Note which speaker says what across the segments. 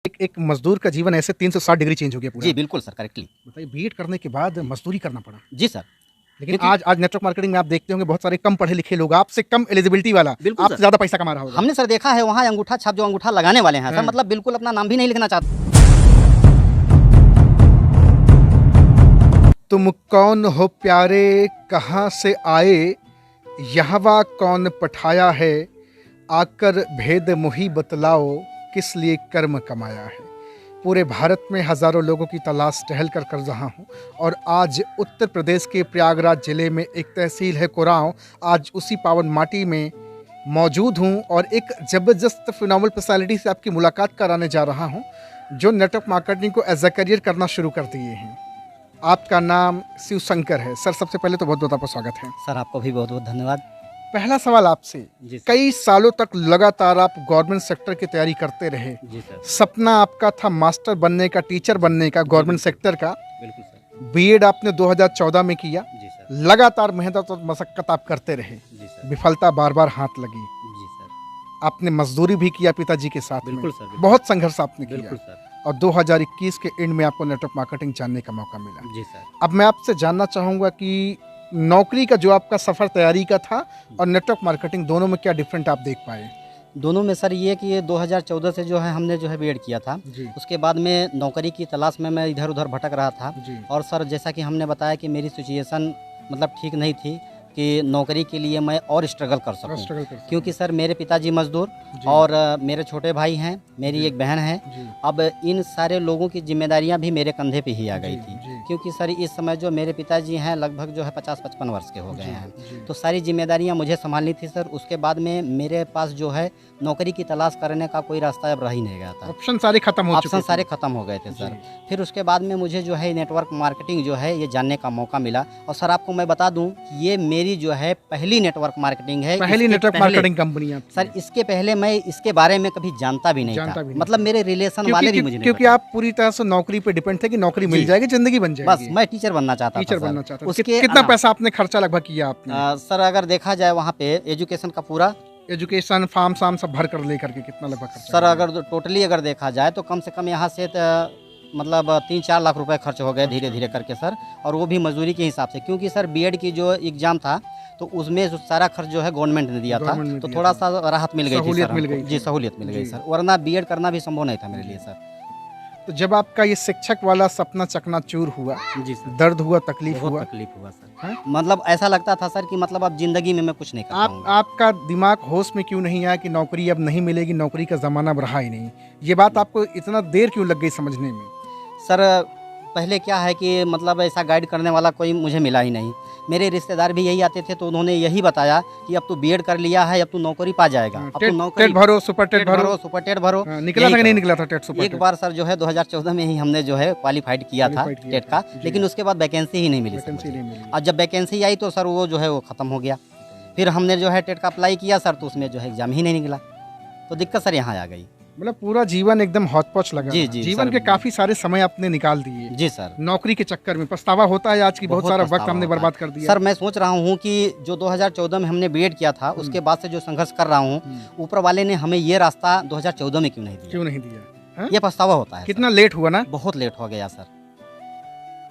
Speaker 1: एक मजदूर का जीवन ऐसे 360 डिग्री चेंज हो गया पूरा।
Speaker 2: जी, बिल्कुल सर, करेक्टली।
Speaker 1: बताइए, बीएड करने के बाद मजदूरी करना पड़ा।
Speaker 2: जी सर,
Speaker 1: लेकिन
Speaker 2: क्योंकि
Speaker 1: आज नेटवर्क मार्केटिंग में आप देखते होंगे बहुत सारे कम पढ़े लिखे लोग, आपसे कम एलिजिबिलिटी वाला,
Speaker 2: बिल्कुल
Speaker 1: आपसे
Speaker 2: सर,
Speaker 1: ज़्यादा पैसा कमा रहा होगा।
Speaker 2: हमने सर देखा है वहाँ अंगूठा छाप जो अंगूठा लगाने वाले हैं सर,
Speaker 1: हाँ।
Speaker 2: मतलब बिल्कुल अपना नाम भी नहीं लिखना चाहते।
Speaker 1: तुम कौन हो प्यारे, कहाँ से आए, यहवा कौन पठाया है, आकर भेद मुही बतलाओ, किस लिए कर्म कमाया है। पूरे भारत में हज़ारों लोगों की तलाश टहल कर रहा हूँ और आज उत्तर प्रदेश के प्रयागराज ज़िले में एक तहसील है कुरांव, आज उसी पावन माटी में मौजूद हूँ और एक ज़बरदस्त फिनोमिनल पर्सनालिटी से आपकी मुलाकात कराने जा रहा हूँ जो नेटवर्क मार्केटिंग को एज अ करियर करना शुरू कर दिए हैं। आपका नाम शिव शंकर है। सर, सबसे पहले तो बहुत बहुत आपका स्वागत है।
Speaker 2: सर आपको भी बहुत बहुत धन्यवाद।
Speaker 1: पहला सवाल आपसे,
Speaker 2: जी सर।
Speaker 1: कई सालों तक लगातार आप गवर्नमेंट सेक्टर की तैयारी करते रहे।
Speaker 2: जी सर,
Speaker 1: सपना आपका था मास्टर बनने का, टीचर बनने का, गवर्नमेंट सेक्टर का।
Speaker 2: बिल्कुल सर।
Speaker 1: बीएड आपने 2014 में किया।
Speaker 2: जी सर।
Speaker 1: लगातार मेहनत और मशक्कत आप करते रहे।
Speaker 2: जी सर।
Speaker 1: विफलता बार बार हाथ लगी।
Speaker 2: जी सर,
Speaker 1: आपने मजदूरी भी किया पिताजी के साथ में।
Speaker 2: बिल्कुल सर, बिल्कुल।
Speaker 1: बहुत संघर्ष आपने
Speaker 2: बिल्कुल
Speaker 1: किया
Speaker 2: सर।
Speaker 1: और 2021 के एंड में आपको नेटवर्क मार्केटिंग जानने का मौका मिला।
Speaker 2: जी सर।
Speaker 1: अब मैं आपसे जानना चाहूँगा कि नौकरी का जो आपका सफ़र तैयारी का था और नेटवर्क मार्केटिंग, दोनों में क्या डिफरेंट आप देख पाए?
Speaker 2: दोनों में सर ये कि ये 2014 से जो है हमने जो है बीएड किया था।
Speaker 1: जी
Speaker 2: उसके बाद में नौकरी की तलाश में मैं इधर उधर भटक रहा था।
Speaker 1: जी
Speaker 2: और सर जैसा कि हमने बताया कि मेरी सिचुएशन मतलब ठीक नहीं थी कि नौकरी के लिए मैं और स्ट्रगल कर सकूं,
Speaker 1: स्ट्रगल कर सकते
Speaker 2: क्योंकि सर मेरे पिताजी मजदूर
Speaker 1: जी।
Speaker 2: और मेरे छोटे भाई हैं, मेरी
Speaker 1: जी।
Speaker 2: एक बहन है।
Speaker 1: जी
Speaker 2: अब इन सारे लोगों की जिम्मेदारियां भी मेरे कंधे पे ही आ गई
Speaker 1: जी,
Speaker 2: थी,
Speaker 1: जी।
Speaker 2: क्योंकि सर इस समय जो मेरे पिताजी हैं लगभग जो है 50-55 वर्ष के हो गए
Speaker 1: जी,
Speaker 2: हैं।
Speaker 1: जी।
Speaker 2: तो सारी जिम्मेदारियां मुझे संभालनी थी सर। उसके बाद में मेरे पास जो है नौकरी की तलाश करने का कोई रास्ता अब रह ही नहीं गया था।
Speaker 1: ऑप्शन सारे खत्म हो चुके
Speaker 2: ऑप्शन
Speaker 1: थे।
Speaker 2: सारे खत्म हो गए थे सर।
Speaker 1: जी।
Speaker 2: फिर उसके बाद में मुझे जो है नेटवर्क मार्केटिंग जो है ये जानने का मौका मिला। और सर आपको मैं बता दूं कि ये मेरी जो है पहली नेटवर्क मार्केटिंग है।
Speaker 1: पहली
Speaker 2: इसके
Speaker 1: नेटवर्क
Speaker 2: पहले-
Speaker 1: मार्केटिंग कंपनी आपकी।
Speaker 2: सर इसके पहले मैं इसके बारे में कभी जानता भी नहीं
Speaker 1: जानता
Speaker 2: था।
Speaker 1: भी नहीं
Speaker 2: मतलब
Speaker 1: था।
Speaker 2: मेरे रिलेशन वाले भी मुझे नहीं
Speaker 1: क्योंकि
Speaker 2: बताया।
Speaker 1: आप पूरी तरह से नौकरी पे डिपेंड थे कि नौकरी मिल
Speaker 2: जी।
Speaker 1: जाएगी, जिंदगी बन
Speaker 2: बस
Speaker 1: जाएगी।
Speaker 2: मैं टीचर बनना चाहता था
Speaker 1: टीचर
Speaker 2: सर।
Speaker 1: बनना चाहता था।
Speaker 2: उसके
Speaker 1: कितना
Speaker 2: अलावा-
Speaker 1: पैसा आपने खर्चा लगभग किया आपने?
Speaker 2: सर अगर देखा जाए वहाँ पे एजुकेशन का पूरा
Speaker 1: एजुकेशन फॉर्म साम सब भर कर लेकर के कितना लगभग खर्चा
Speaker 2: सर
Speaker 1: लगा?
Speaker 2: अगर टोटली अगर देखा जाए तो कम से कम यहाँ से मतलब 3-4 लाख रुपए खर्च हो गए धीरे धीरे करके सर। और वो भी मजदूरी के हिसाब से, क्योंकि सर बीएड की जो एग्जाम था तो उसमें जो सारा खर्च जो है गवर्नमेंट ने दिया था।
Speaker 1: गवर्नमेंट ने
Speaker 2: तो
Speaker 1: दिया
Speaker 2: थोड़ा
Speaker 1: था।
Speaker 2: सा राहत मिल गई थी
Speaker 1: सहूलियत
Speaker 2: सर
Speaker 1: मिल
Speaker 2: हमको।
Speaker 1: गई
Speaker 2: जी
Speaker 1: थी।
Speaker 2: सहूलियत मिल गई
Speaker 1: जी।
Speaker 2: सर, वरना बीएड करना भी संभव नहीं था मेरे लिए सर।
Speaker 1: तो जब आपका ये शिक्षक वाला सपना चकनाचूर हुआ,
Speaker 2: जी सर,
Speaker 1: दर्द हुआ, तकलीफ
Speaker 2: बहुत
Speaker 1: हुआ,
Speaker 2: तकलीफ हुआ सर।
Speaker 1: हाँ?
Speaker 2: मतलब ऐसा लगता था सर कि मतलब अब जिंदगी में मैं कुछ नहीं कर पाऊंगा।
Speaker 1: आपका दिमाग होश में क्यों नहीं आया कि नौकरी अब नहीं मिलेगी, नौकरी का जमाना अब रहा ही नहीं? ये बात आपको इतना देर क्यों लग गई समझने में?
Speaker 2: सर पहले क्या है कि मतलब ऐसा गाइड करने वाला कोई मुझे मिला ही नहीं। मेरे रिश्तेदार भी यही आते थे तो उन्होंने यही बताया कि अब तू बीएड कर लिया है, अब तू नौकरी पा जाएगा। अब तू नौकरी
Speaker 1: टेट भरो, सुपर टेट भरो।
Speaker 2: सुपर टेट भरो।
Speaker 1: निकला था कि नहीं निकला था टेट सुपर
Speaker 2: एक
Speaker 1: टेट?
Speaker 2: बार सर जो है 2014 में ही हमने जो है क्वालिफाइड किया था
Speaker 1: क्वालिफाइड किया
Speaker 2: टेट का,
Speaker 1: था, जी।
Speaker 2: लेकिन उसके बाद वैकेंसी ही नहीं मिली सर
Speaker 1: वैकेंसी
Speaker 2: मुझे।
Speaker 1: नहीं मिली।
Speaker 2: और जब वैकेंसी आई तो सर वो जो है वो ख़त्म हो गया। फिर हमने जो है टेट का अप्लाई किया सर तो उसमें जो है एग्जाम ही नहीं निकला। तो दिक्कत सर यहाँ आ गई।
Speaker 1: मतलब पूरा जीवन एकदम हौच-पौच लगा
Speaker 2: जी,
Speaker 1: रहा।
Speaker 2: जी,
Speaker 1: जीवन
Speaker 2: सर।
Speaker 1: के काफी सारे समय आपने निकाल दिए
Speaker 2: जी सर।
Speaker 1: नौकरी के चक्कर में। पछतावा होता है आज की, बहुत सारा वक्त
Speaker 2: पछतावा
Speaker 1: हमने
Speaker 2: होता
Speaker 1: बर्बाद
Speaker 2: है।
Speaker 1: कर दिया।
Speaker 2: सर मैं सोच रहा हूँ कि जो 2014 में हमने बीएड किया था उसके बाद से जो संघर्ष कर रहा हूँ, ऊपर वाले ने हमें ये रास्ता 2014 में क्यों नहीं दिया?
Speaker 1: क्यों नहीं दिया?
Speaker 2: ये पछतावा होता है।
Speaker 1: कितना लेट हुआ ना?
Speaker 2: बहुत लेट हो गया सर।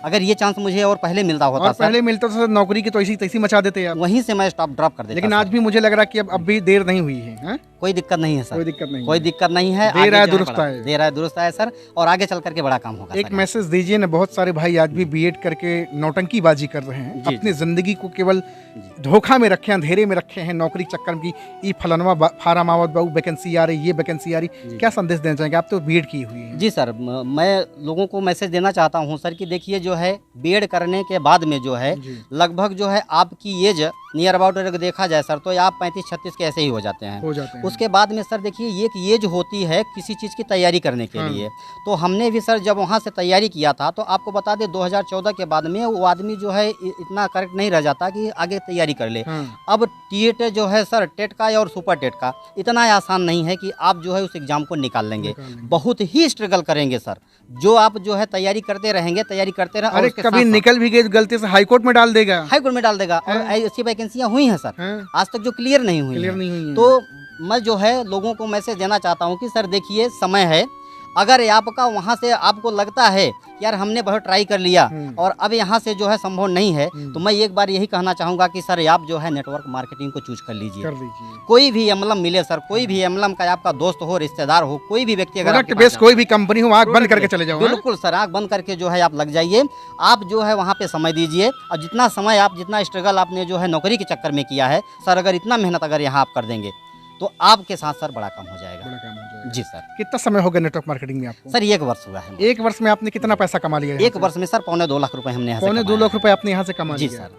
Speaker 2: अगर ये चांस मुझे और पहले मिलता होता
Speaker 1: और
Speaker 2: सर,
Speaker 1: पहले मिलता तो नौकरी की तो ऐसी तैसी मचा देते आप।
Speaker 2: वहीं से मैं स्टॉप ड्रॉप कर देता।
Speaker 1: लेकिन
Speaker 2: सर।
Speaker 1: आज भी मुझे लग रहा है कि अब भी देर नहीं हुई है। हाँ?
Speaker 2: कोई दिक्कत नहीं है सर।
Speaker 1: कोई दिक्कत नहीं
Speaker 2: कोई
Speaker 1: है।
Speaker 2: दिक्कत नहीं है।
Speaker 1: देर
Speaker 2: आगे
Speaker 1: आए
Speaker 2: जो है
Speaker 1: दुरुस्त
Speaker 2: बड़ा-
Speaker 1: आए।
Speaker 2: देर आए दुरुस्त आए सर। और आगे चल करके बड़ा काम होगा
Speaker 1: एक
Speaker 2: सर।
Speaker 1: मैसेज दीजिए ना, बहुत सारे भाई आज भी बीएड करके नौटंकीबाजी कर रहे हैं,
Speaker 2: जी,
Speaker 1: अपनी
Speaker 2: जी।
Speaker 1: जिंदगी को केवल
Speaker 2: जी।
Speaker 1: धोखा में रखे, अंधेरे में रखे हैं, नौकरी के चक्कर में की ई फलानवा फार्म आवत बाबू वैकेंसी आ रही, ये वैकेंसी आ रही।
Speaker 2: जी।
Speaker 1: क्या संदेश देना चाहेंगे? आप तो बीएड की हुई है।
Speaker 2: जी सर, मैं लोगों को मैसेज देना चाहता हूं सर कि देखिए जो है बीएड करने के बाद में जो है
Speaker 1: जी।
Speaker 2: लगभग जो है आपकी एज नियर अबाउट अगर देखा जाए सर तो आप 35-36 के ऐसे ही हो जाते हैं।
Speaker 1: हो जाते हैं।
Speaker 2: उसके बाद में सर देखिए ये एक एज होती है किसी चीज़ की तैयारी करने के
Speaker 1: हाँ।
Speaker 2: लिए। तो हमने भी सर जब वहाँ से तैयारी किया था तो आपको बता दें 2014 के बाद में वो आदमी जो है इतना करेक्ट नहीं रह जाता कि आगे तैयारी कर ले।
Speaker 1: हाँ।
Speaker 2: अब टेट जो है सर, टेट का और सुपर टेट का इतना आसान नहीं है कि आप जो है उस एग्ज़ाम को निकाल लेंगे। बहुत ही स्ट्रगल करेंगे सर। जो आप जो है तैयारी करते रहेंगे, तैयारी करते रहें। और
Speaker 1: अरे
Speaker 2: उसके
Speaker 1: कभी
Speaker 2: साथ-साथ
Speaker 1: निकल भी गए तो गलती से हाई कोर्ट में डाल देगा।
Speaker 2: हाई कोर्ट में डाल देगा। और
Speaker 1: हाँ।
Speaker 2: ऐसी वैकेंसियाँ हुई हैं सर,
Speaker 1: हाँ?
Speaker 2: आज तक जो क्लियर नहीं हुई
Speaker 1: क्लियर
Speaker 2: हैं।
Speaker 1: नहीं हुई है।
Speaker 2: तो मैं जो है लोगों को मैसेज देना चाहता हूँ कि सर देखिए समय है, अगर आपका वहाँ से आपको लगता है यार हमने बहुत ट्राई कर लिया और अब यहाँ से जो है संभव नहीं है, तो मैं एक बार यही कहना चाहूँगा कि सर आप जो है नेटवर्क मार्केटिंग को चूज कर लीजिए। कोई भी एमएलएम मिले सर, कोई भी एमएलएम का आपका दोस्त हो, रिश्तेदार हो, कोई भी व्यक्ति अगर
Speaker 1: बेस कोई भी कंपनी हो, आँख बंद करके चले जाओ।
Speaker 2: बिल्कुल सर, आँख बंद करके जो है आप लग जाइए। आप जो है वहाँ पे समय दीजिए और जितना समय आप जितना स्ट्रगल आपने जो है नौकरी के चक्कर में किया है सर, अगर इतना मेहनत अगर यहाँ आप कर देंगे तो आपके साथ सर बड़ा काम हो जाएगा। जी सर।
Speaker 1: कितना समय हो गया नेटवर्क मार्केटिंग में आपको?
Speaker 2: सर 1 वर्ष हुआ है।
Speaker 1: 1 वर्ष में आपने कितना पैसा कमा लिया?
Speaker 2: 1 वर्ष में सर 2.25 लाख रुपए हमने यहाँ से
Speaker 1: कमाए। 2.25 लाख रुपए आपने यहाँ से कमा लिया?
Speaker 2: जी सर।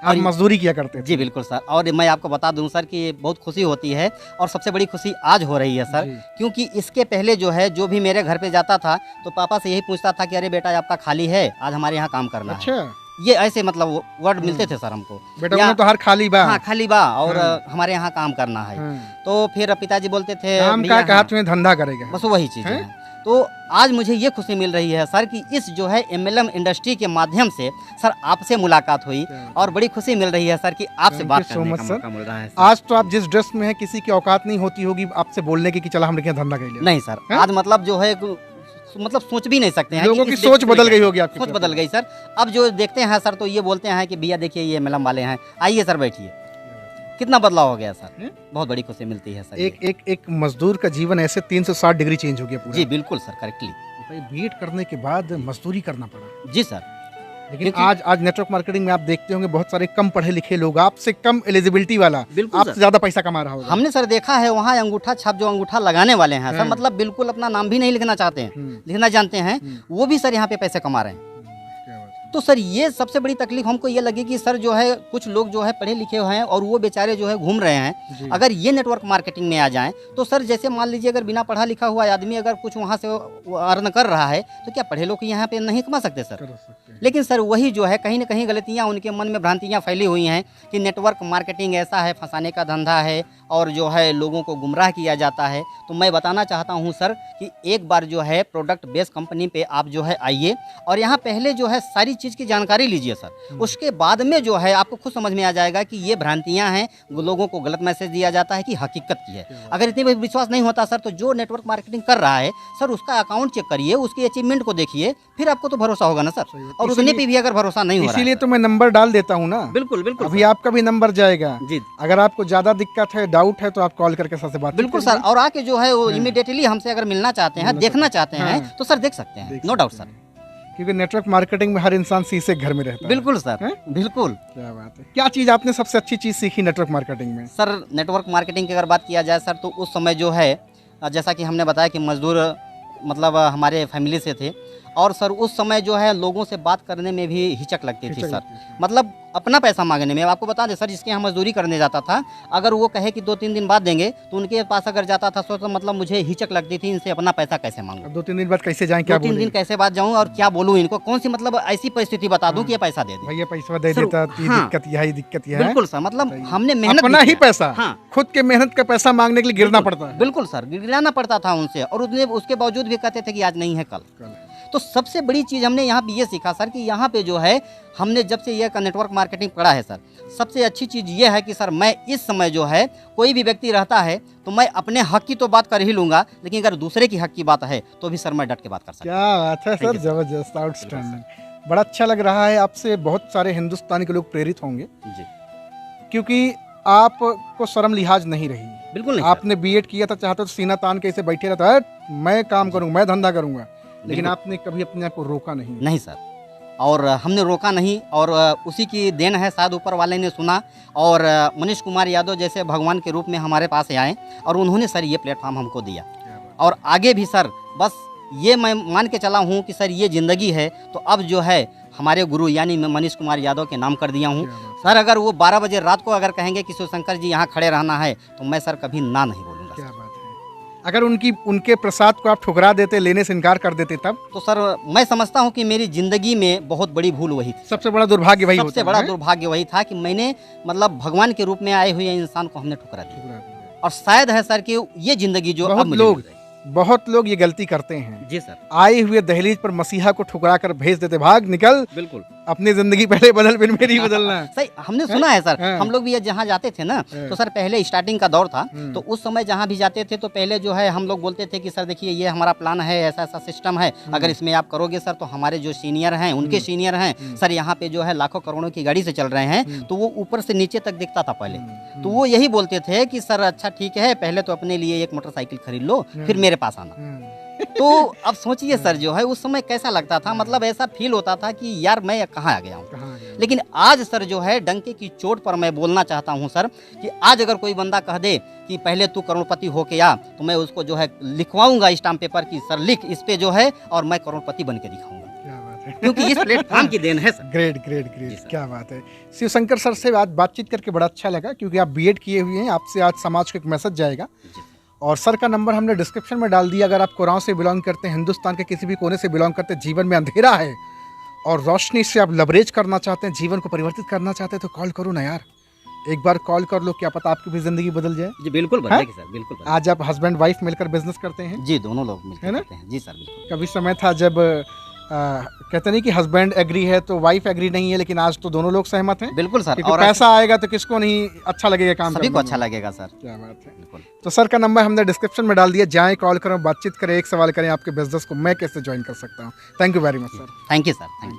Speaker 1: आप मजदूरी किया करते थे?
Speaker 2: जी बिल्कुल सर। और मैं आपको बता दूं सर कि बहुत खुशी होती है और सबसे बड़ी खुशी आज हो रही है सर, क्योंकि इसके पहले जो है जो भी मेरे घर पे जाता था तो पापा से यही पूछता था कि अरे बेटा आपका खाली है, आज हमारे यहाँ काम करना है। ये ऐसे मतलब वर्ड मिलते थे सर हमको,
Speaker 1: बेटा तो हर खाली बा।
Speaker 2: हाँ खाली बा और हमारे यहाँ काम करना है। तो फिर पिताजी बोलते थे
Speaker 1: काम का कहा तुम्हें धंधा करेगा,
Speaker 2: बस वही चीज है। तो आज मुझे ये खुशी मिल रही है सर कि इस जो है एमएलएम इंडस्ट्री के माध्यम से सर आपसे मुलाकात हुई और बड़ी खुशी मिल रही है सर कि आपसे बात करने का मौका मिल रहा है।
Speaker 1: आज तो आप जिस ड्रेस में हैं किसी की औकात नहीं होती होगी आपसे बोलने की कि चला हम धंधा कर ले।
Speaker 2: नहीं सर, आज मतलब जो है मतलब सोच भी नहीं सकते हैं।
Speaker 1: लोगों की सोच बदल गई होगी आपकी?
Speaker 2: सोच बदल गई सर। अब जो देखते हैं सर तो ये बोलते हैं कि भैया देखिए ये एमएलएम वाले हैं, आइए सर बैठिए। कितना बदलाव हो गया सर, बहुत बड़ी खुशी मिलती है सर।
Speaker 1: एक मजदूर का जीवन ऐसे 360 डिग्री चेंज हो गया पूरा।
Speaker 2: जी बिल्कुल सर, करेक्टली।
Speaker 1: बीएड करने के बाद मजदूरी करना पड़ा?
Speaker 2: जी सर।
Speaker 1: लेकिन आज नेटवर्क मार्केटिंग में आप देखते होंगे बहुत सारे कम पढ़े लिखे लोग, आपसे कम एलिजिबिलिटी वाला आपसे ज्यादा पैसा कमा रहा होगा।
Speaker 2: हमने सर देखा है वहाँ अंगूठा छाप जो अंगूठा लगाने वाले हैं सर, मतलब बिल्कुल अपना नाम भी नहीं लिखना चाहते हैं, लिखना जानते हैं, वो भी सर यहाँ पे पैसे कमा रहे हैं। तो सर ये सबसे बड़ी तकलीफ हमको ये लगी कि सर जो है कुछ लोग जो है पढ़े लिखे हुए हैं और वो बेचारे जो है घूम रहे हैं। अगर ये नेटवर्क मार्केटिंग में आ जाएं तो सर जैसे मान लीजिए अगर बिना पढ़ा लिखा हुआ आदमी अगर कुछ वहाँ से अर्न कर रहा है तो क्या पढ़े लोग यहाँ पे नहीं कमा सकते सर? लेकिन सर वही जो है कहीं ना कहीं गलतियाँ उनके मन में भ्रांतियाँ फैली हुई हैं कि नेटवर्क मार्केटिंग ऐसा है, फंसाने का धंधा है और जो है लोगों को गुमराह किया जाता है। तो मैं बताना चाहता हूँ सर कि एक बार जो है प्रोडक्ट बेस्ड कंपनी पे आप जो है आइए और यहाँ पहले जो है सारी चीज़ की जानकारी लीजिए सर। उसके बाद में जो है आपको खुद समझ में आ जाएगा कि ये भ्रांतियाँ हैं, लोगों को गलत मैसेज दिया जाता है कि हकीकत की है। अगर इतनी विश्वास नहीं होता सर तो जो नेटवर्क मार्केटिंग कर रहा है सर उसका अकाउंट चेक करिए, उसकी अचीवमेंट को देखिए, फिर आपको तो भरोसा होगा ना सर। और उसने पे भी अगर भरोसा नहीं हो रहा है,
Speaker 1: इसीलिए तो मैं नंबर डाल देता हूँ ना।
Speaker 2: बिल्कुल बिल्कुल,
Speaker 1: अभी आपका भी नंबर जाएगा
Speaker 2: जी।
Speaker 1: अगर आपको ज्यादा दिक्कत है, डाउट है तो आप कॉल करके सर से बात।
Speaker 2: बिल्कुल सर, और आके जो है वो इमीडिएटली हमसे अगर मिलना चाहते हैं, देखना चाहते हैं तो सर देख सकते हैं, नो डाउट सर।
Speaker 1: क्योंकि नेटवर्क मार्केटिंग में हर इंसान शीशे घर में रहता है।
Speaker 2: बिल्कुल सर, बिल्कुल।
Speaker 1: क्या बात है। क्या चीज आपने सबसे अच्छी चीज सीखी नेटवर्क मार्केटिंग में?
Speaker 2: सर नेटवर्क मार्केटिंग की अगर बात किया जाए सर तो उस समय जो है जैसा कि हमने बताया कि मजदूर मतलब हमारे फैमिली से थे और सर उस समय जो है लोगों से बात करने में भी हिचक लगती थी सर, मतलब अपना पैसा मांगने में। आपको बता दें सर जिसके यहाँ मजदूरी करने जाता था अगर वो कहे कि 2-3 दिन बाद देंगे तो उनके पास अगर जाता था तो मतलब मुझे हिचक लगती थी, इनसे अपना पैसा कैसे मांगूं,
Speaker 1: 2-3 दिन बाद कैसे जाएं, क्या
Speaker 2: 2-3 दिन कैसे बाद जाऊं और क्या बोलूं इनको, कौन सी मतलब ऐसी परिस्थिति बता दूं कि ये पैसा दे दे।
Speaker 1: भैया पैसा दे देता, दिक्कत यही दिक्कत है।
Speaker 2: बिल्कुल सर, मतलब हमने मेहनत
Speaker 1: अपना ही पैसा, खुद के मेहनत का पैसा मांगने के लिए गिरना पड़ता है।
Speaker 2: बिल्कुल सर, गिराना पड़ता था उनसे और उसके बावजूद भी कहते थे कि आज नहीं है कल। तो सबसे बड़ी चीज़ हमने यहाँ पे ये सीखा सर कि यहाँ पे जो है हमने जब से ये नेटवर्क मार्केटिंग पढ़ा है सर, सबसे अच्छी चीज़ ये है कि सर मैं इस समय जो है कोई भी व्यक्ति रहता है तो मैं अपने हक की तो बात कर ही लूँगा, लेकिन अगर दूसरे की हक की बात है तो भी सर मैं डट के बात कर सकता हूँ।
Speaker 1: क्या बात है सर, जबरदस्त, आउटस्टैंडिंग। बड़ा अच्छा लग रहा है, आपसे बहुत सारे हिंदुस्तानी के लोग प्रेरित होंगे जी, क्योंकि आपको शर्म लिहाज नहीं रही।
Speaker 2: बिल्कुल नहीं,
Speaker 1: आपने बीएड किया था, चाहते तो सीना तान के ऐसे बैठे रहता है मैं काम करूँगा, मैं धंधा करूँगा, लेकिन आपने कभी अपने आप को रोका नहीं।
Speaker 2: नहीं सर, और हमने रोका नहीं और उसी की देन है, शायद ऊपर वाले ने सुना और मनीष कुमार यादव जैसे भगवान के रूप में हमारे पास आए और उन्होंने सर ये प्लेटफॉर्म हमको दिया और आगे भी सर बस ये मैं मान के चला हूँ कि सर ये ज़िंदगी है तो अब जो है हमारे गुरु यानी मैं मनीष कुमार यादव के नाम कर दिया हूँ सर। अगर वो 12 बजे रात को अगर कहेंगे कि शिवशंकर जी यहाँ खड़े रहना है तो मैं सर कभी ना नहीं बोलूँगा।
Speaker 1: क्या बात है। अगर उनके प्रसाद को आप ठुकरा देते, लेने से इनकार कर देते तब
Speaker 2: तो सर मैं समझता हूँ कि मेरी जिंदगी में बहुत बड़ी भूल वही थी।
Speaker 1: सबसे बड़ा दुर्भाग्य वही होता है।
Speaker 2: सबसे बड़ा दुर्भाग्य वही था कि मैंने मतलब भगवान के रूप में आए हुए इंसान को हमने ठुकरा दिया और शायद है सर कि ये जिंदगी जो
Speaker 1: बहुत लोग ये गलती करते हैं
Speaker 2: जी सर,
Speaker 1: आए हुए दहलीज पर मसीहा को ठुकरा कर भेज देते, भाग निकल।
Speaker 2: बिल्कुल
Speaker 1: अपनी जिंदगी पहले बदल फिर मेरी बदलना है।
Speaker 2: सही, हमने सुना है सर।
Speaker 1: हाँ।
Speaker 2: हम लोग भी ये जहाँ जाते थे ना, तो सर पहले स्टार्टिंग का दौर था, तो उस समय जहाँ भी जाते थे तो पहले जो है हम लोग बोलते थे कि सर देखिए ये हमारा प्लान है, ऐसा ऐसा सिस्टम है, अगर इसमें आप करोगे सर तो हमारे जो सीनियर हैं उनके सीनियर हैं सर यहाँ पे जो है लाखों करोड़ों की गाड़ी से चल रहे हैं, तो वो ऊपर से नीचे तक दिखता था पहले। तो वो यही बोलते थे कि सर अच्छा ठीक है, पहले तो अपने लिए एक मोटरसाइकिल खरीद लो, फिर मेरे पास आना। तो अब सोचिए सर जो है उस समय कैसा लगता था, मतलब ऐसा फील होता था कि यार मैं कहाँ आ गया हूँ। लेकिन आज सर जो है डंके की चोट पर मैं बोलना चाहता हूँ सर कि आज अगर कोई बंदा कह दे कि पहले तू करोड़पति होके आ, तो मैं उसको जो है लिखवाऊंगा स्टाम्प पेपर की सर लिख इस पे जो है, और मैं करोड़पति बन के दिखाऊंगा।
Speaker 1: क्या बात है,
Speaker 2: क्योंकि इस प्लेटफॉर्म की देन है सर।
Speaker 1: ग्रेट ग्रेट ग्रेट, क्या बात है। शिवशंकर सर से बातचीत करके बड़ा अच्छा लगा, क्योंकि आप बीएड किए हुए हैं, आपसे आज समाज को एक मैसेज जाएगा। और सर का नंबर हमने डिस्क्रिप्शन में डाल दिया। अगर आप कोरांव से बिलोंग करते हैं, हिंदुस्तान के किसी भी कोने से बिलोंग करते हैं, जीवन में अंधेरा है और रोशनी से आप लवरेज करना चाहते हैं, जीवन को परिवर्तित करना चाहते हैं, तो कॉल करो ना यार, एक बार कॉल कर लो, क्या पता आपकी भी जिंदगी बदल जाए।
Speaker 2: जी बिल्कुल बदलेगी सर, बिल्कुल बदलेगी।
Speaker 1: आज आप हस्बैंड वाइफ मिलकर बिजनेस करते हैं?
Speaker 2: जी दोनों लोग मिलकर
Speaker 1: है ना?
Speaker 2: करते हैं। जी सर बिल्कुल।
Speaker 1: कभी समय था जब कहते नहीं कि हस्बैंड एग्री है तो वाइफ एग्री नहीं है, लेकिन आज तो दोनों लोग सहमत हैं।
Speaker 2: बिल्कुल सर,
Speaker 1: क्योंकि
Speaker 2: और
Speaker 1: पैसा आएगा तो किसको नहीं अच्छा लगेगा काम
Speaker 2: सभी को
Speaker 1: करने
Speaker 2: अच्छा
Speaker 1: में।
Speaker 2: लगेगा सर।
Speaker 1: क्या बात है।
Speaker 2: बिल्कुल।
Speaker 1: तो सर का नंबर हमने डिस्क्रिप्शन में डाल दिया, जाएं कॉल करें, बातचीत करें, एक सवाल करें, आपके बिजनेस को मैं कैसे ज्वाइन कर सकता हूँ। Thank you very much sir.
Speaker 2: Thank you sir, thank you.